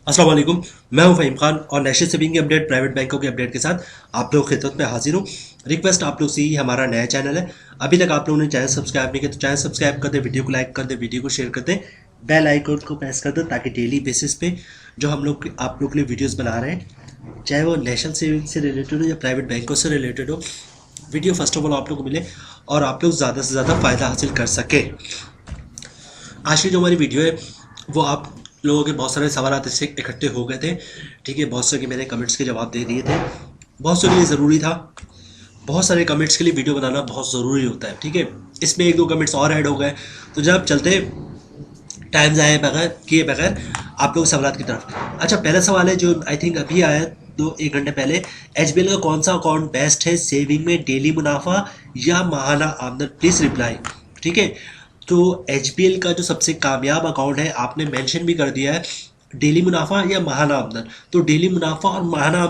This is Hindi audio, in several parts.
अस्सलाम वालेकुम। मैं हूं फ़हीम खान और नेशनल सेविंग की अपडेट, प्राइवेट बैंकों की अपडेट के साथ आप लोग की खिदमत में हाजिर हूं। रिक्वेस्ट आप लोग से ही, हमारा नया चैनल है, अभी तक आप लोगों ने चैनल सब्सक्राइब नहीं किया तो चैनल सब्सक्राइब कर दें, वीडियो को लाइक कर दें, वीडियो को शेयर कर दें, बेल आइकन को प्रेस कर दें ताकि डेली बेसिस पे जो हम लोग आप लोग के लिए वीडियोज़ बना रहे हैं, चाहे वो नेशनल सेविंग से रिलेटेड हो या प्राइवेट बैंकों से रिलेटेड हो, वीडियो फर्स्ट ऑफ ऑल आप लोग को मिले और आप लोग ज़्यादा से ज़्यादा फ़ायदा हासिल कर सके। आज की जो हमारी वीडियो है वो आप लोगों के बहुत सारे सवाल इससे इकट्ठे हो गए थे। ठीक है, बहुत से के मैंने कमेंट्स के जवाब दे दिए थे, बहुत से के लिए ज़रूरी था। बहुत सारे कमेंट्स के लिए वीडियो बनाना बहुत ज़रूरी होता है। ठीक है, इसमें एक दो कमेंट्स और ऐड हो गए, तो जब चलते टाइम जाए बगैर किए बगैर आप लोग सवाल की तरफ। अच्छा, पहला सवाल है जो आई थिंक अभी आया दो एक घंटे पहले, एचबीएल का कौन सा अकाउंट बेस्ट है सेविंग में, डेली मुनाफा या महाना आमदन? Please reply. ठीक है, तो एचबीएल का जो सबसे कामयाब अकाउंट है आपने मेंशन भी कर दिया है, डेली मुनाफा या महाना आमदन। तो डेली मुनाफा और महाना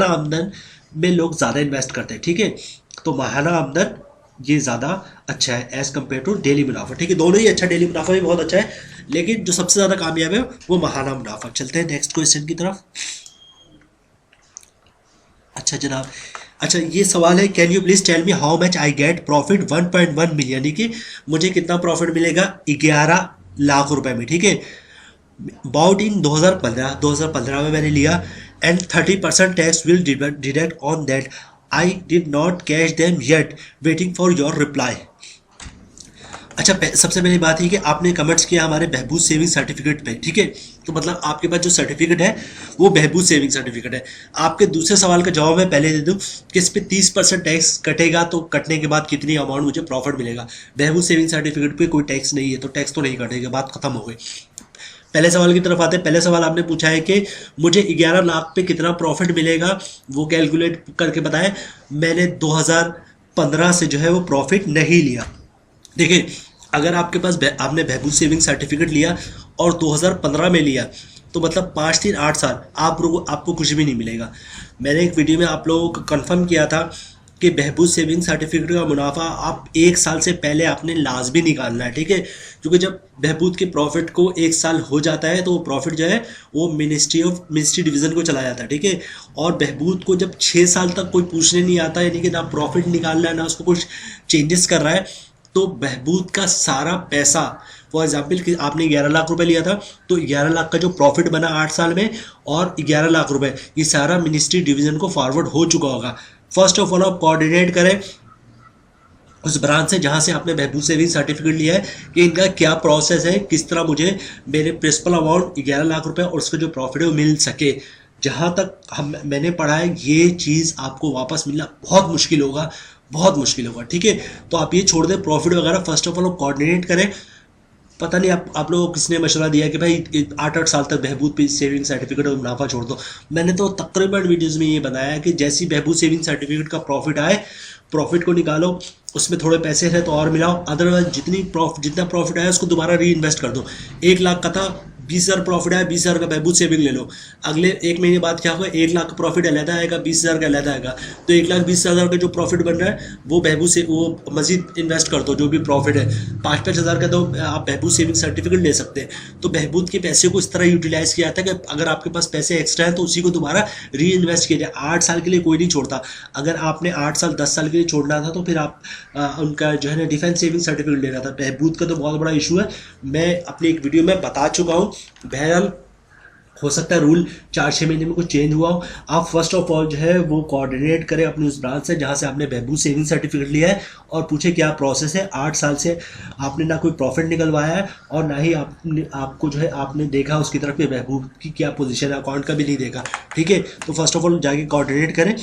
आमदन में लोग ज़्यादा इन्वेस्ट करते हैं। ठीक है, तो महाना आमदन ये ज़्यादा अच्छा है एज़ कम्पेयर टू डेली मुनाफा। ठीक है, दोनों ही अच्छा, डेली मुनाफा भी बहुत अच्छा है, लेकिन जो सबसे ज़्यादा कामयाब है वो महाना मुनाफा। चलते हैं नेक्स्ट क्वेश्चन की तरफ। अच्छा जनाब, अच्छा ये सवाल है, can you please tell me how much I get profit 1.1 million, यानी कि मुझे कितना प्रॉफिट मिलेगा 11 लाख रुपए में। ठीक है, बाउट इन 2015 में मैंने लिया, and 30% tax will deduct on that, I did not cash them yet, waiting for your reply. अच्छा, सबसे पहली बात है कि आपने कमेंट्स किया हमारे बहबूद सेविंग सर्टिफिकेट पे। ठीक है, तो मतलब आपके पास जो सर्टिफिकेट है वो बहबूद सेविंग सर्टिफिकेट है। आपके दूसरे सवाल का जवाब मैं पहले दे दूं कि इस पे 30% टैक्स कटेगा, तो कटने के बाद कितनी अमाउंट मुझे प्रॉफिट मिलेगा? बहबूद सेविंग सर्टिफिकेट पे कोई टैक्स नहीं है, तो टैक्स तो नहीं कटेगा, बात खत्म हो गई। पहले सवाल की तरफ आते हैं। पहले सवाल आपने पूछा है कि मुझे 11 लाख पे कितना प्रॉफिट मिलेगा, वो कैलकुलेट करके बताएं। मैंने 2015 से जो है वो प्रॉफिट नहीं लिया। देखिए, अगर आपके पास आपने बहबूद सेविंग सर्टिफिकेट लिया और 2015 में लिया, तो मतलब 5 3 8 साल आपको कुछ भी नहीं मिलेगा। मैंने एक वीडियो में आप लोगों को कंफर्म किया था कि बहबूद सेविंग सर्टिफिकेट का मुनाफा आप 1 साल से पहले आपने लाजमी निकालना है। ठीक है, क्योंकि जब बहबूद के प्रॉफिट को 1 साल हो जाता है तो वो प्रॉफिट जो है वो मिनिस्ट्री डिवीज़न को चला जाता है। ठीक है, और बहबूद को जब 6 साल तक कोई पूछने नहीं आता, यानी कि ना प्रॉफिट निकालना है ना उसको कुछ चेंजेस कर रहा है, तो बहबूद का सारा पैसा, फॉर एग्जाम्पल कि आपने 11 लाख रुपए लिया था, तो 11 लाख का जो प्रॉफिट बना 8 साल में और 11 लाख रुपए, ये सारा मिनिस्ट्री डिवीजन को फॉरवर्ड हो चुका होगा। फर्स्ट ऑफ ऑल आप कोऑर्डिनेट करें उस ब्रांच से जहां से आपने बहबूद सेविंग सर्टिफिकेट लिया है कि इनका क्या प्रोसेस है, किस तरह मुझे मेरे प्रिंसिपल अमाउंट 11 लाख रुपए और उसका जो प्रॉफिट है वो मिल सके। जहां तक मैंने पढ़ा है, ये चीज़ आपको वापस मिलना बहुत मुश्किल होगा, बहुत मुश्किल होगा। ठीक है, तो आप ये छोड़ दें प्रॉफिट वगैरह, फर्स्ट ऑफ ऑल कोऑर्डिनेट करें। पता नहीं आप लोगों को किसने मशवरा दिया कि भाई 8 8 साल तक बहबूद पे सेविंग सर्टिफिकेट और मुनाफा छोड़ दो। मैंने तो तकरीबन वीडियोज़ में ये बताया कि जैसी बहबूद सेविंग सर्टिफिकेट का प्रॉफिट आए, प्रॉफिट को निकालो, उसमें थोड़े पैसे हैं तो और मिलाओ, अदरवाइज जितना प्रॉफिट आया उसको दोबारा री इन्वेस्ट कर दो। 1 लाख का था, 20,000 प्रॉफिट आया, 20,000 का बहबूद सेविंग ले लो। अगले 1 महीने बाद क्या होगा, 1 लाख का प्रॉफिट अलहदा आएगा, 20,000 का अलहदा आएगा, तो 1,20,000 का जो प्रॉफिट बन रहा है वो बहबूद से वो मजीद इन्वेस्ट कर दो। जो भी प्रॉफिट है 5-5 हज़ार का, तो आप बहबूद सेविंग सर्टिफिकेट ले सकते हैं। तो बहबूद के पैसे को इस तरह यूटिलाइज किया जाता है कि अगर आपके पास पैसे एक्स्ट्रा हैं तो उसी को दोबारा री इन्वेस्ट किया जाए। 8 साल के लिए कोई नहीं छोड़ता। अगर आपने 8 साल 10 साल के लिए छोड़ना था तो फिर आप उनका जो है ना डिफेंस सेविंग सर्टिफिकेट लेना था। बहबूद का तो बहुत बड़ा इशू है, मैं अपनी एक वीडियो में बता चुका हूँ। बहरहाल हो सकता है रूल 4-6 महीने में कुछ चेंज हुआ हो। आप फर्स्ट ऑफ ऑल जो है वो कोऑर्डिनेट करें अपनी उस ब्रांच से जहाँ से आपने बहबूद सेविंग सर्टिफिकेट लिया है और पूछे क्या प्रोसेस है। 8 साल से आपने ना कोई प्रॉफिट निकलवाया है और ना ही आपको जो है आपने देखा उसकी तरफ कि बहबूद की क्या पोजीशन है, अकाउंट का भी नहीं देखा। ठीक है, तो फर्स्ट ऑफ ऑल जाके कोऑर्डिनेट करें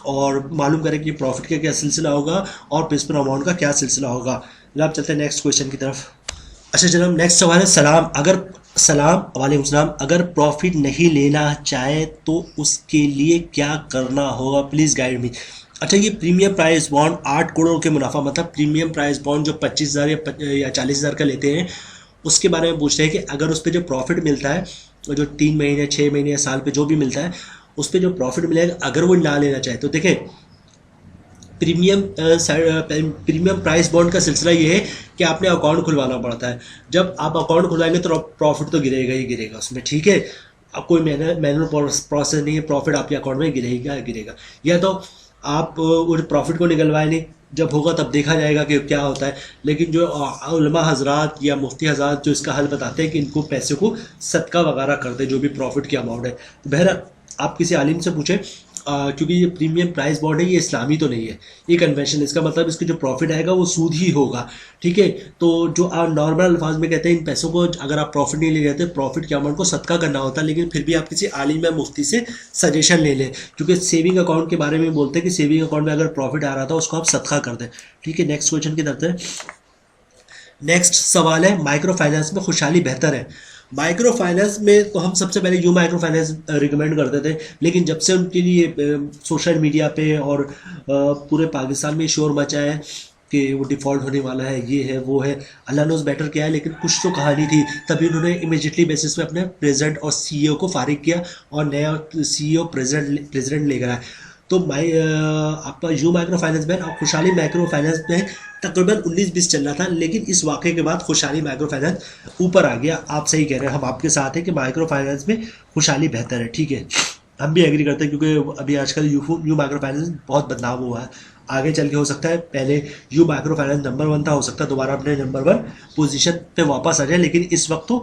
और मालूम करें कि प्रॉफिट का क्या सिलसिला होगा और प्रिंसिपल अमाउंट का क्या सिलसिला होगा। जनाब चलते हैं नेक्स्ट क्वेश्चन की तरफ। अच्छा जनाब, नेक्स्ट सवाल है, सलाम वालेकुम सलाम, अगर प्रॉफिट नहीं लेना चाहे तो उसके लिए क्या करना होगा, प्लीज़ गाइड मी। अच्छा, ये प्रीमियम प्राइस बॉन्ड 8 करोड़ के मुनाफा, मतलब प्रीमियम प्राइस बॉन्ड जो 25,000 या 40,000 का लेते हैं, उसके बारे में पूछ रहे हैं कि अगर उस पर जो प्रॉफिट मिलता है, जो 3 महीने 6 महीने या साल पे जो भी मिलता है, उस पर जो प्रॉफिट मिलेगा अगर वो ना लेना चाहे तो देखें, प्रीमियम प्राइस बॉन्ड का सिलसिला ये है कि आपने अकाउंट खुलवाना पड़ता है। जब आप अकाउंट खुलवाएंगे तो प्रॉफिट तो गिरेगा ही गिरेगा उसमें। ठीक है, अब कोई मैनुअल प्रोसेस नहीं है, प्रॉफिट आपके अकाउंट में गिरेगा गिरेगा। या तो आप उस प्रॉफिट को निकलवाए नहीं, जब होगा तब देखा जाएगा कि क्या होता है। लेकिन जो उलमा हजरात या मुफ्ती हजरात जो इसका हल बताते हैं कि इनको पैसे को सदका वगैरह कर दे, जो भी प्रॉफिट की अमाउंट है। बहरहाल आप किसी आलिम से पूछें, क्योंकि ये प्रीमियम प्राइस बॉन्ड है, ये इस्लामी तो नहीं है, ये कन्वेंशन। इसका मतलब इसका जो प्रॉफिट आएगा वो सूद ही होगा, ठीक है। तो जो आप नॉर्मल अल्फाज में कहते हैं, इन पैसों को अगर आप प्रॉफिट नहीं ले जाते, प्रॉफिट के अमाउंट को सदका करना होता है। लेकिन फिर भी आप किसी आलिम या मुफ्ती से सजेशन ले लें, क्योंकि सेविंग अकाउंट के बारे में बोलते हैं कि सेविंग अकाउंट में अगर प्रॉफिट आ रहा था उसको आप सदका कर दें, ठीक है। नेक्स्ट क्वेश्चन की तरफ है। नेक्स्ट सवाल है, माइक्रो फाइनेंस में खुशहाली बेहतर है? माइक्रो फाइनेंस में तो हम सबसे पहले यू माइक्रो फाइनेंस रिकमेंड करते थे, लेकिन जब से उनके लिए सोशल मीडिया पे और पूरे पाकिस्तान में शोर मचा है कि वो डिफ़ॉल्ट होने वाला है, ये है वो है, अल्लाह नोज़ बेटर क्या है, लेकिन कुछ तो कहानी थी। तभी उन्होंने इमीडिएटली बेसिस पे अपने प्रेसिडेंट और सीईओ को फारिग किया और नया सीईओ प्रेसिडेंट लेकर आए। तो आपका यू माइक्रो फाइनेंस बैंक और खुशहाली माइक्रो फाइनेंस बैंक तकरीबन 19-20 चल रहा था, लेकिन इस वाक़े के बाद खुशहाली माइक्रो फाइनेंस ऊपर आ गया। आप सही कह रहे हैं, हम आपके साथ हैं कि माइक्रो फाइनेंस में खुशहाली बेहतर है, ठीक है। हम भी एग्री करते हैं, क्योंकि अभी आजकल यू माइक्रो फाइनेंस बहुत बदनाम हुआ है। आगे चल के हो सकता है पहले यू माइक्रो फाइनेंस नंबर 1 था, हो सकता है दोबारा अपने नंबर 1 पोजीशन पे वापस आ जाए, लेकिन इस वक्त तो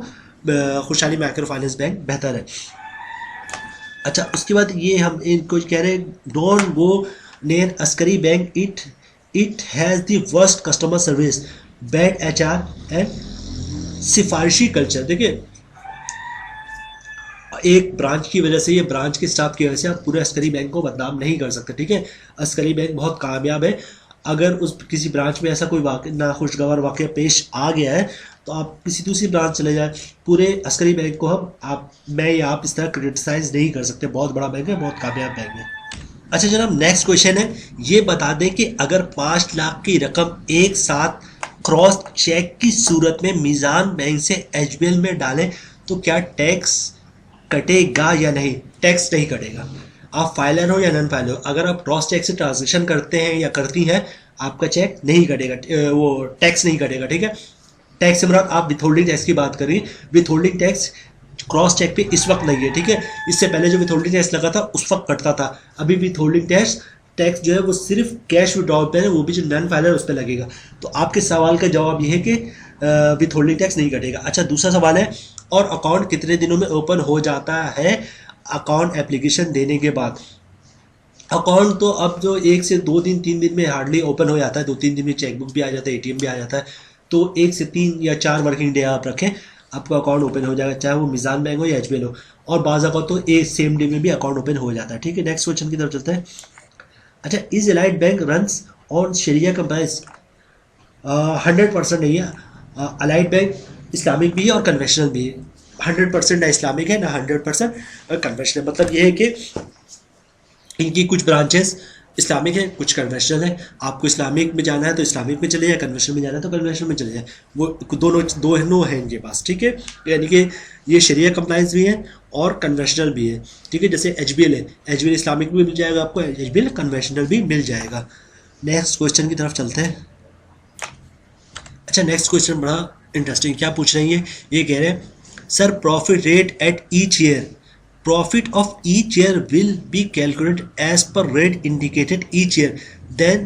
खुशहाली माइक्रो फाइनेंस बैंक बेहतर है। अच्छा, उसके बाद ये हम इनको कह रहे हैं, don't go near Askari bank, it has the worst customer service, bad HR and सिफारिशी कल्चर। देखिए, एक ब्रांच की वजह से, ये ब्रांच के स्टाफ की वजह से आप पूरे अस्करी बैंक को बदनाम नहीं कर सकते, ठीक है। अस्करी बैंक बहुत कामयाब है। अगर उस किसी ब्रांच में ऐसा कोई नाखुशगवार वाक़या पेश आ गया है तो आप किसी दूसरी ब्रांच चले जाए। पूरे अस्करी बैंक को मैं या आप इस तरह क्रिटिसाइज नहीं कर सकते, बहुत बड़ा बैंक है, बहुत कामयाब बैंक है। अच्छा जनाब, नेक्स्ट क्वेश्चन है, ये बता दें कि अगर 5 लाख की रकम एक साथ क्रॉस चेक की सूरत में मीज़ान बैंक से एचबीएल में डालें तो क्या टैक्स कटेगा या नहीं? टैक्स नहीं कटेगा। आप फाइलर हो या नॉन फाइलर हो, अगर आप क्रॉस चेक से ट्रांजेक्शन करते हैं या करती हैं, आपका चेक नहीं कटेगा, वो टैक्स नहीं कटेगा, ठीक है। टैक्स से मुराद आप विथहोल्डिंग टैक्स की बात करिए। विथहोल्डिंग टैक्स क्रॉस चेक पे इस वक्त नहीं है, ठीक है। इससे पहले जो विथहोल्डिंग टैक्स लगा था उस वक्त कटता था। अभी विथहोल्डिंग टैक्स जो है वो सिर्फ कैश विड्रॉल पे है, वो भी जो नॉन फाइलर उस पर लगेगा। तो आपके सवाल का जवाब ये है कि विथहोल्डिंग टैक्स नहीं कटेगा। अच्छा, दूसरा सवाल है, और अकाउंट कितने दिनों में ओपन हो जाता है अकाउंट एप्लीकेशन देने के बाद? अकाउंट तो अब जो 1 से 2 दिन 3 दिन में हार्डली ओपन हो जाता है। 2-3 दिन में चेकबुक भी आ जाता है, एटीएम भी आ जाता है। तो 1 से 3 या 4 वर्किंग डे आप रखें, आपका अकाउंट ओपन हो जाएगा, चाहे वो मिज़ान बैंक हो या एचबीएल हो। और बाज़ अकाउंट तो एक सेम डे में भी अकाउंट ओपन हो जाता है, ठीक है। नेक्स्ट क्वेश्चन की तरफ चलते हैं। अच्छा, is Allied bank runs on sharia compliance? 100% नहीं है। अलाइट बैंक इस्लामिक भी है और कन्वेंशनल भी है। 100% ना इस्लामिक है, ना 100% कन्वेंशनल। मतलब ये है कि इनकी कुछ ब्रांचेस इस्लामिक है, कुछ कन्वेंशनल है। आपको इस्लामिक में जाना है तो इस्लामिक में चले जाए, कन्वेंशनल में जाना है तो कन्वेंशनल में चले जाए। वो दोनों हैं इनके पास, ठीक है। यानी कि ये शरिया कंप्लायंस भी है और कन्वेंशनल भी है, ठीक है। जैसे एचबीएल है, एचबीएल इस्लामिक भी मिल जाएगा आपको, एचबीएल कन्वेंशनल भी मिल जाएगा। नेक्स्ट क्वेश्चन की तरफ चलते हैं। अच्छा, नेक्स्ट क्वेश्चन बड़ा इंटरेस्टिंग, क्या पूछ रही है, ये कह रहे हैं, sir profit rate at each year, profit of each year will be calculated as per rate indicated each year, then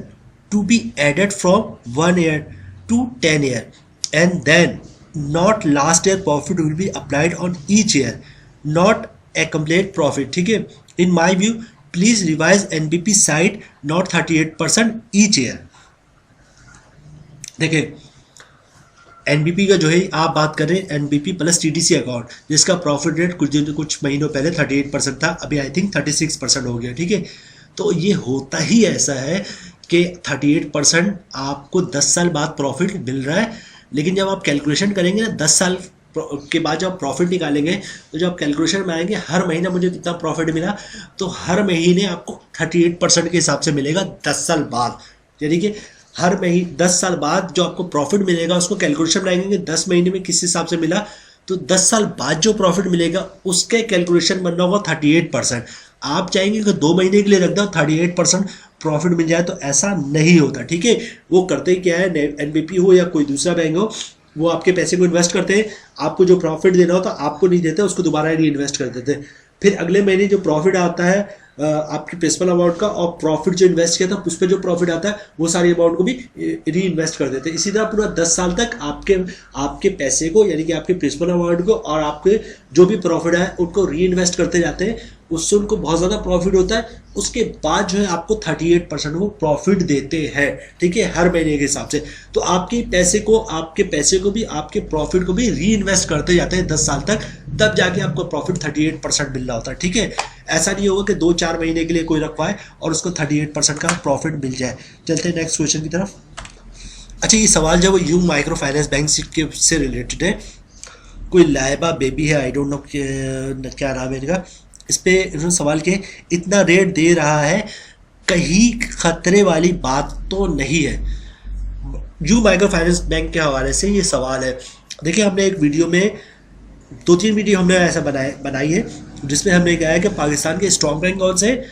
to be added from 1 year to 10 year, and then not last year profit will be applied on each year, not accumulate profit, ठीक है। in my view please revise NBP side not 38% each year। देखिए, एनबीपी का जो है आप बात कर रहे हैं, एनबीपी प्लस टीडीसी अकाउंट, जिसका प्रॉफिट रेट कुछ महीनों पहले 38% था, अभी आई थिंक 36% हो गया, ठीक है। तो ये होता ही ऐसा है कि 38% आपको 10 साल बाद प्रॉफिट मिल रहा है। लेकिन जब आप कैलकुलेशन करेंगे ना 10 साल के बाद जब प्रॉफिट निकालेंगे, तो जब कैलकुलेशन में आएंगे हर महीना मुझे कितना प्रॉफिट मिला, तो हर महीने आपको 38% के हिसाब से मिलेगा 10 साल बाद। यानी कि हर महीने 10 साल बाद जो आपको प्रॉफिट मिलेगा उसको कैलकुलेशन बनाएंगे 10 महीने में किस हिसाब से मिला, तो 10 साल बाद जो प्रॉफिट मिलेगा उसके कैलकुलेशन बनना होगा 38%। आप चाहेंगे कि 2 महीने के लिए रख दो 38% प्रॉफिट मिल जाए, तो ऐसा नहीं होता, ठीक है। वो करते ही क्या है, एनबीपी हो या कोई दूसरा बैंक हो, वो आपके पैसे को इन्वेस्ट करते हैं, आपको जो प्रॉफिट देना होता है आपको नहीं देते, उसको दोबारा री इन्वेस्ट कर देते हैं। फिर अगले महीने जो प्रॉफिट आता है आपकी प्रिंसिपल अमाउंट का और प्रॉफिट जो इन्वेस्ट किया था उस पर जो प्रॉफिट आता है वो सारी अमाउंट को भी री इन्वेस्ट कर देते हैं। इसी तरह पूरा 10 साल तक आपके पैसे को यानी कि आपके प्रिंसिपल अमाउंट को और आपके जो भी प्रॉफिट है उनको री इन्वेस्ट करते जाते हैं, उससे उनको बहुत ज़्यादा प्रॉफिट होता है। उसके बाद जो है आपको 38% वो प्रॉफिट देते हैं, ठीक है, हर महीने के हिसाब से। तो आपके पैसे को भी आपके प्रॉफिट को भी री इन्वेस्ट करते जाते हैं 10 साल तक, तब जाके आपको प्रॉफिट 38% मिल रहा होता है, ठीक है। ऐसा नहीं होगा कि 2-4 महीने के लिए कोई रखवाए और उसको 38% का प्रॉफिट मिल जाए। चलते हैं नेक्स्ट क्वेश्चन की तरफ। अच्छा, ये सवाल जो यू माइक्रो फाइनेंस बैंक से रिलेटेड है। कोई लाइबा बेबी है, आई डोंट नो क्या नाम है इनका। इस पे इन्होंने सवाल किया, इतना रेट दे रहा है, कहीं खतरे वाली बात तो नहीं है? यू माइक्रो फाइनेंस बैंक के हवाले से ये सवाल है। देखिए, हमने एक वीडियो में 2-3 वीडियो हमने ऐसा बनाई है जिसमें हमने कहा है कि पाकिस्तान के स्ट्रॉन्ग बैंक कौन से हैं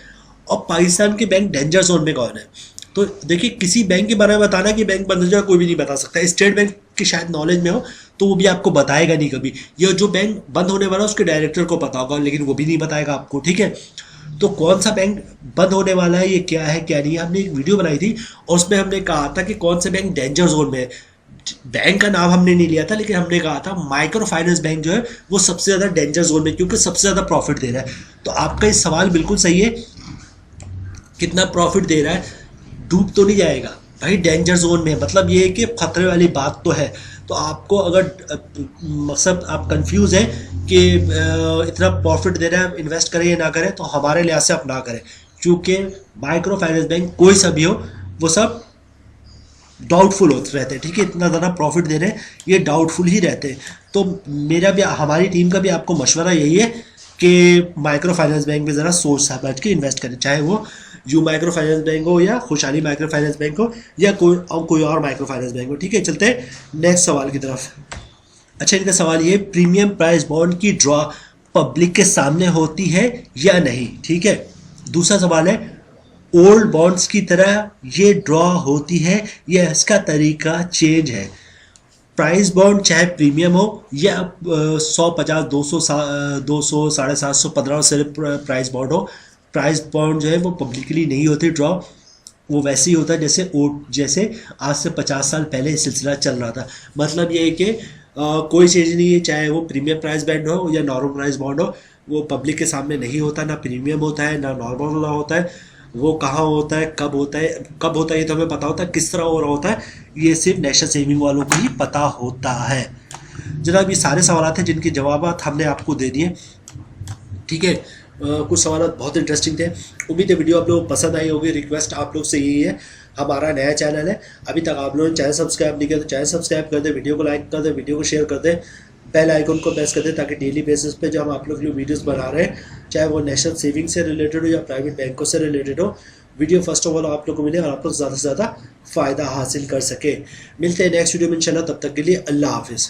और पाकिस्तान के बैंक डेंजर जोन में कौन है। तो देखिए, किसी बैंक के बारे में बताना कि बैंक बंद हो जाए कोई भी नहीं बता सकता। स्टेट बैंक की शायद नॉलेज में हो तो वो भी आपको बताएगा नहीं कभी, या जो बैंक बंद होने वाला है उसके डायरेक्टर को पता होगा लेकिन वो भी नहीं बताएगा आपको, ठीक है। तो कौन सा बैंक बंद होने वाला है, ये क्या है क्या नहीं है, हमने एक वीडियो बनाई थी और उसमें हमने कहा था कि कौन से बैंक डेंजर जोन में है। बैंक का नाम हमने नहीं लिया था लेकिन हमने कहा था माइक्रो फाइनेंस बैंक जो है वो सबसे ज़्यादा डेंजर जोन में, क्योंकि सबसे ज़्यादा प्रॉफिट दे रहा है। तो आपका इस सवाल बिल्कुल सही है, कितना प्रॉफिट दे रहा है, डूब तो नहीं जाएगा भाई डेंजर जोन में, मतलब ये है कि खतरे वाली बात तो है। तो आपको अगर मकसद आप कंफ्यूज हैं कि इतना प्रॉफिट दे रहा है, इन्वेस्ट करें या ना करें, तो हमारे लिहाज से आप ना करें, क्योंकि माइक्रो फाइनेंस बैंक कोई सा भी हो वो सब डाउटफुल होते रहते हैं, ठीक है। इतना ज़्यादा प्रॉफिट दे रहे हैं, ये डाउटफुल ही रहते हैं। तो मेरा भी, हमारी टीम का भी आपको मशवरा यही है कि माइक्रो फाइनेंस बैंक में ज़रा सोच समझ के इन्वेस्ट करें, चाहे वो यू माइक्रो फाइनेंस बैंक हो या खुशहाली माइक्रो फाइनेंस बैंक हो या कोई और माइक्रो फाइनेंस बैंक हो, ठीक है। चलते हैं नेक्स्ट सवाल की तरफ। अच्छा, इनका सवाल ये, प्रीमियम प्राइस बॉन्ड की ड्रॉ पब्लिक के सामने होती है या नहीं, ठीक है। दूसरा सवाल है, ओल्ड बॉन्ड्स की तरह ये ड्रॉ होती है या इसका तरीका चेंज है? प्राइस बॉन्ड चाहे प्रीमियम हो या 100, 50, 200, 750, 1500 से प्राइस बॉन्ड हो, प्राइस बॉन्ड जो है वो पब्लिकली नहीं होती ड्रॉ, वो वैसे ही होता है जैसे आज से 50 साल पहले ये सिलसिला चल रहा था। मतलब ये है कि कोई चीज़ नहीं है, चाहे वो प्रीमियम प्राइस बॉन्ड हो या नॉर्मल प्राइस बॉन्ड हो, वो पब्लिक के सामने नहीं होता, ना प्रीमियम होता है ना नॉर्मल वाला होता है। वो कहाँ होता है, कब होता है ये तो हमें पता होता है, किस तरह हो रहा होता है ये सिर्फ नेशनल सेविंग वालों को ही पता होता है। जनाब, ये सारे सवाल हैं जिनके जवाब हमने आपको दे दिए, ठीक है। कुछ सवाल बहुत इंटरेस्टिंग थे। उम्मीद है वीडियो आप लोगों को पसंद आई होगी। रिक्वेस्ट आप लोग से यही है, हमारा नया चैनल है, अभी तक आप लोगों ने चैनल सब्सक्राइब नहीं किया तो चैनल सब्सक्राइब कर दें, वीडियो को लाइक कर दें, वीडियो को शेयर कर दें, बेल आइकन को प्रेस कर दें, ताकि डेली बेसिस पे जो हम आप लोग के लिए वीडियोस बना रहे हैं, चाहे वो नेशनल सेविंग से रिलेटेड हो या प्राइवेट बैंकों से रिलेटेड हो, वीडियो फर्स्ट ऑफ ऑल आप लोग को मिले और आप लोग ज़्यादा से ज़्यादा फ़ायदा हासिल कर सके। मिलते हैं नेक्स्ट वीडियो में इंशाल्लाह, तब तक के लिए अल्लाह हाफिज़।